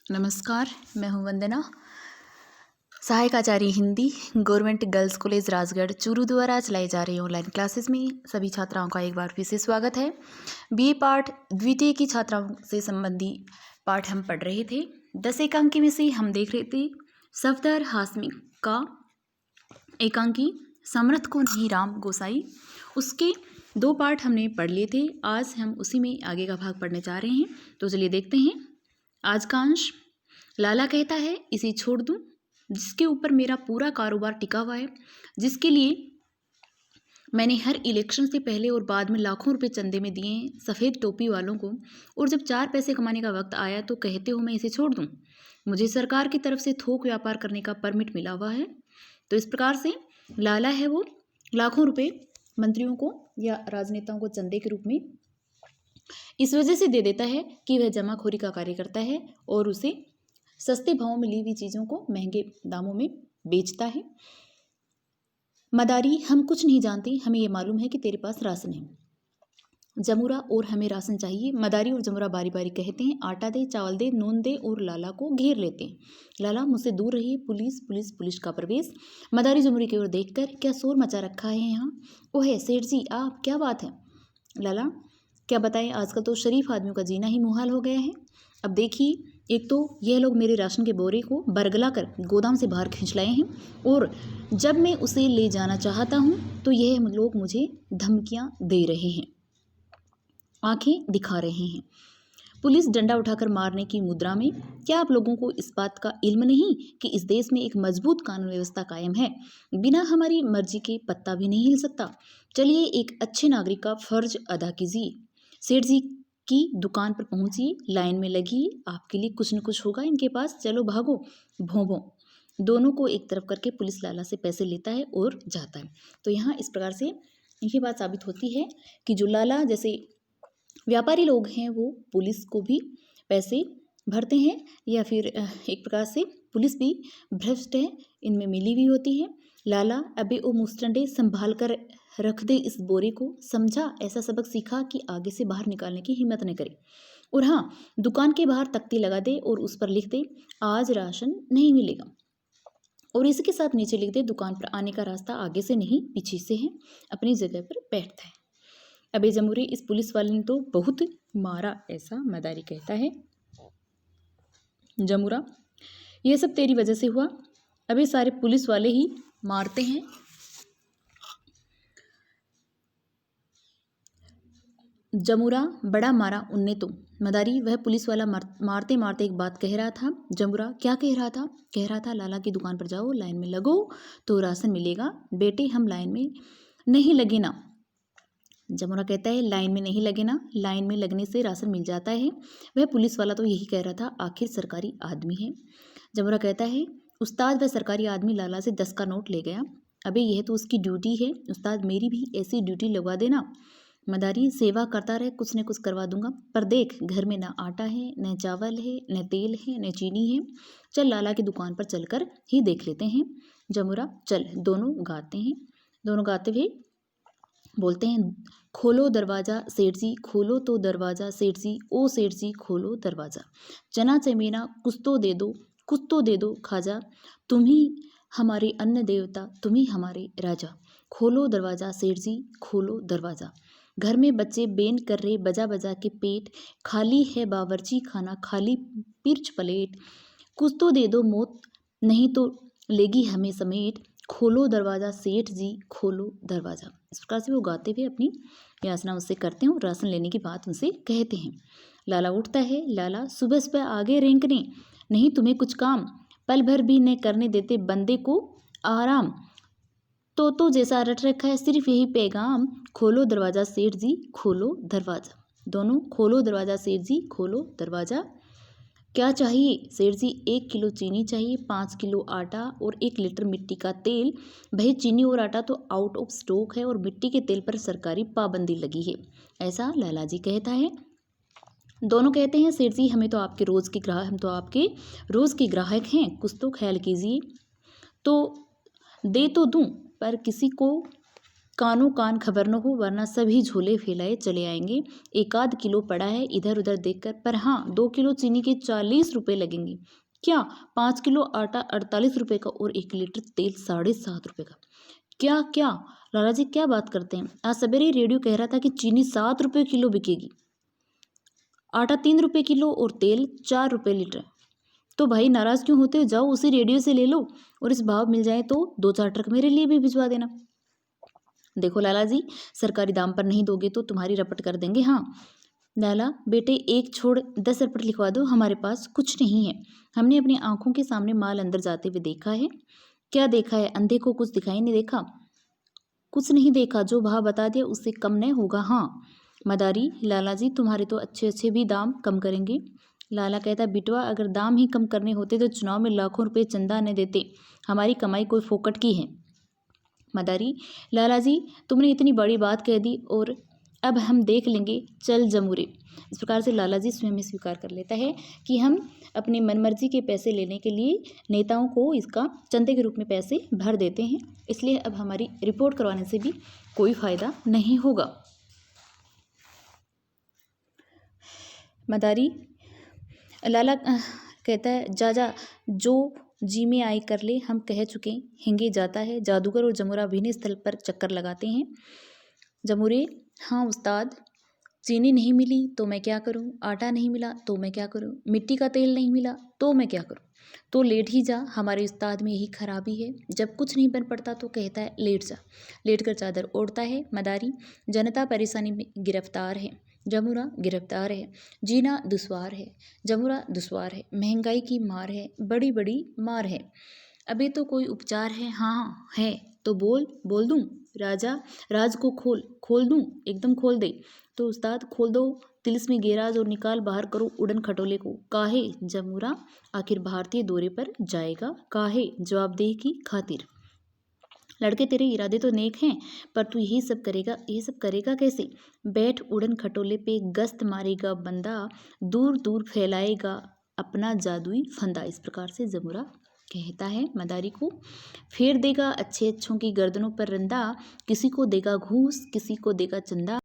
नमस्कार, मैं हूँ वंदना, सहायक आचार्य Hindi, government girls college Rajgarh Churu द्वारा चलाई जा रही ऑनलाइन क्लासेस में सभी छात्राओं का एक बार फिर से स्वागत है। बीए पाठ द्वितीय की छात्राओं से संबंधी पाठ हम पढ़ रहे थे। 10 एकांकी में से हम देख रहे थे सफदर हाशमी का एकांकी समर्थ को नहीं राम गोसाई, उसके 2 पाठ हमने पढ़ लिए थे। आज हम उसी में आगे का भाग पढ़ने जा रहे हैं, तो चलिए देखते हैं। आज का अंश, लाला कहता है इसे छोड़ दूं जिसके ऊपर मेरा पूरा कारोबार टिका हुआ है, जिसके लिए मैंने हर इलेक्शन से पहले और बाद में लाखों रुपए चंदे में दिए हैं सफ़ेद टोपी वालों को, और जब 4 पैसे कमाने का वक्त आया तो कहते हो मैं इसे छोड़ दूं। मुझे सरकार की तरफ से थोक व्यापार करने का परमिट मिला हुआ है। तो इस प्रकार से लाला है वो लाखों रुपए मंत्रियों को या राजनेताओं को चंदे के रूप में इस वजह से दे देता है कि वह जमाखोरी का कार्य करता है और उसे सस्ते भावों में ली हुई चीज़ों को महंगे दामों में बेचता है। मदारी, हम कुछ नहीं जानते, हमें ये मालूम है कि तेरे पास राशन है। जमुरा, और हमें राशन चाहिए। मदारी और जमुरा बारी बारी कहते हैं आटा दे, चावल दे, नून दे, और लाला को घेर लेते हैं। लाला, मुझसे दूर रहिए, पुलिस पुलिस पुलिस का प्रवेश। मदारी जमुरी की ओर देखकर, क्या शोर मचा रखा है यहाँ? ओहे सेठ जी, आप, क्या बात है? लाला, क्या बताएं, आजकल तो शरीफ आदमियों का जीना ही मुहाल हो गया है। अब देखिए, एक तो यह लोग मेरे राशन के बोरे को बरगला कर गोदाम से बाहर खींच लाए हैं, और जब मैं उसे ले जाना चाहता हूँ तो यह लोग मुझे धमकियाँ दे रहे हैं, आंखें दिखा रहे हैं, पुलिस डंडा उठाकर मारने की मुद्रा में। क्या आप लोगों को इस बात का इल्म नहीं कि इस देश में एक मजबूत कानून व्यवस्था कायम है, बिना हमारी मर्जी के पत्ता भी नहीं हिल सकता। चलिए, एक अच्छे नागरिक का फर्ज अदा कीजिए। सेठ जी की दुकान पर पहुंचिए, लाइन में लगिए, आपके लिए कुछ न कुछ होगा इनके पास, चलो भागो। भों दोनों को एक तरफ करके पुलिस लाला से पैसे लेता है और जाता है। तो यहाँ इस प्रकार से ये बात साबित होती है कि जो लाला जैसे व्यापारी लोग हैं वो पुलिस को भी पैसे भरते हैं, या फिर एक प्रकार से पुलिस भी भ्रष्ट है, इनमें मिली हुई होती है। लाला, अबे ओ मुस्टंडे, संभाल कर रख दे इस बोरे को, समझा? ऐसा सबक सीखा कि आगे से बाहर निकालने की हिम्मत न करे। और हाँ, दुकान के बाहर तख्ती लगा दे और उस पर लिख दे आज राशन नहीं मिलेगा, और इसके साथ नीचे लिख दे दुकान पर आने का रास्ता आगे से नहीं पीछे से है। अपनी जगह पर बैठता है। अबे जमुरे, इस पुलिस वाले ने तो बहुत मारा, ऐसा मदारी कहता है। जमुरा, यह सब तेरी वजह से हुआ, अबे सारे पुलिस वाले ही मारते हैं। जमुरा, बड़ा मारा उनने तो। मदारी, वह पुलिस वाला मारते मारते एक बात कह रहा था। जमुरा, क्या कह रहा था? कह रहा था लाला की दुकान पर जाओ, लाइन में लगो तो राशन मिलेगा। बेटे, हम लाइन में नहीं लगे ना। जमुरा कहता है लाइन में नहीं लगे ना, लाइन में लगने से राशन मिल जाता है। वह पुलिस वाला तो यही कह रहा था, आखिर सरकारी आदमी है। जमुरा कहता है उस्ताद, वह सरकारी आदमी लाला से 10 का नोट ले गया। अबे यह तो उसकी ड्यूटी है उस्ताद, मेरी भी ऐसी ड्यूटी लगवा देना। मदारी, सेवा करता रहे, कुछ न कुछ करवा दूंगा, पर देख घर में ना आटा है, न चावल है, न तेल है, न चीनी है। चल लाला की दुकान पर चलकर ही देख लेते हैं। जमुरा, चल। दोनों गाते हैं। दोनों गाते हुए बोलते हैं, खोलो दरवाज़ा सेठ जी, खोलो तो दरवाज़ा सेठ जी, ओ सेठ जी खोलो दरवाज़ा। चना चमेना कुछ तो दे दो, कुछ तो दे दो खाजा, तुम ही हमारे अन्न देवता, तुम ही हमारे राजा। खोलो दरवाज़ा सेठ जी, खोलो दरवाज़ा। घर में बच्चे बेन कर रहे बजा बजा के पेट, खाली है बावर्ची खाना, खाली पिर्च प्लेट, कुछ तो दे दो मौत, नहीं तो लेगी हमें समेट। खोलो दरवाज़ा सेठ जी, खोलो दरवाज़ा। इस प्रकार से वो गाते हुए अपनी याचना उससे करते हैं और राशन लेने की बात उनसे कहते हैं। लाला उठता है। लाला, सुबह सुबह आगे रेंकने, नहीं तुम्हें कुछ काम, पल भर भी न करने देते बंदे को आराम, तो जैसा रट रखा है सिर्फ यही पैगाम, खोलो दरवाज़ा सेठ जी, खोलो दरवाज़ा। दोनों, खोलो दरवाज़ा सेठ जी, खोलो दरवाज़ा। क्या चाहिए सेठ जी? 1 किलो चीनी चाहिए, 5 किलो आटा और 1 लीटर मिट्टी का तेल। भाई चीनी और आटा तो आउट ऑफ स्टॉक है और मिट्टी के तेल पर सरकारी पाबंदी लगी है, ऐसा लाला जी कहता है। दोनों कहते हैं सेठ जी, हम तो आपके रोज़ के ग्राहक हैं, कुछ तो ख्याल कीजिए। तो दे तो दूं, पर किसी को कानों कान खबर न हो, वरना सभी झोले फैलाए चले आएंगे। 1 आध किलो पड़ा है इधर उधर देखकर, पर हाँ 2 किलो चीनी के 40 रुपये लगेंगे। क्या 5 किलो आटा 48 रुपये का, और 1 लीटर तेल 7.5 रुपये का। क्या क्या लाला जी क्या बात करते हैं? आज सवेरे रेडियो कह रहा था कि चीनी 7 रुपये किलो बिकेगी, आटा 3 रुपये किलो और तेल 4 रुपये लीटर। तो भाई नाराज क्यों होते हो? जाओ उसी रेडियो से ले लो, और इस भाव मिल जाए तो 2-4 ट्रक मेरे लिए भी भिजवा देना। देखो लाला जी, सरकारी दाम पर नहीं दोगे तो तुम्हारी रपट कर देंगे। हाँ लाला बेटे, 1 छोड़ 10 रपट लिखवा दो, हमारे पास कुछ नहीं है। हमने अपनी आंखों के सामने माल अंदर जाते हुए देखा है। क्या देखा है? अंधे को कुछ दिखाई नहीं देखा? कुछ नहीं देखा, जो भाव बता दिया उससे कम नहीं होगा। हाँ मदारी, लाला जी तुम्हारे तो अच्छे अच्छे भी दाम कम करेंगे। लाला कहता, बिटवा अगर दाम ही कम करने होते तो चुनाव में लाखों रुपए चंदा न देते, हमारी कमाई कोई फोकट की है। मदारी, लाला जी तुमने इतनी बड़ी बात कह दी, और अब हम देख लेंगे, चल जमूरे। इस प्रकार से लाला जी स्वयं स्वीकार कर लेता है कि हम अपनी मनमर्जी के पैसे लेने के लिए नेताओं को इसका चंदे के रूप में पैसे भर देते हैं, इसलिए अब हमारी रिपोर्ट करवाने से भी कोई फ़ायदा नहीं होगा। मदारी, लाला कहता है, जा जा जो जी में आई कर ले, हम कह चुके हिंगे जाता है। जादूगर और जमुरा अभिनय स्थल पर चक्कर लगाते हैं। जमुरे, हाँ उस्ताद, चीनी नहीं मिली तो मैं क्या करूं, आटा नहीं मिला तो मैं क्या करूं, मिट्टी का तेल नहीं मिला तो मैं क्या करूं। तो लेट ही जा, हमारे उस्ताद में यही खराबी है, जब कुछ नहीं बन पड़ता तो कहता है लेट जा, लेट कर चादर ओढ़ता है। मदारी, जनता परेशानी में गिरफ्तार है, जमुरा गिरफ्तार है, जीना दुश्वार है, जमुरा दुश्वार है, महंगाई की मार है, बड़ी बड़ी मार है। अभी तो कोई उपचार है? हाँ है, तो बोल बोल दूं? राजा, राज को खोल खोल दूं? एकदम खोल दे। तो उस्ताद खोल दो तिलिस्मी गेराज और निकाल बाहर करो उड़न खटोले को। काहे? जमुरा आखिर भारतीय दौरे पर जाएगा, काहे? जवाबदेही की खातिर। लड़के तेरे इरादे तो नेक हैं, पर तू यही सब करेगा, ये सब करेगा कैसे? बैठ उड़न खटोले पे, गश्त मारेगा बंदा, दूर दूर फैलाएगा अपना जादुई फंदा। इस प्रकार से जमुरा कहता है मदारी को। फेर देगा अच्छे अच्छों की गर्दनों पर रंदा, किसी को देगा घूस किसी को देगा चंदा।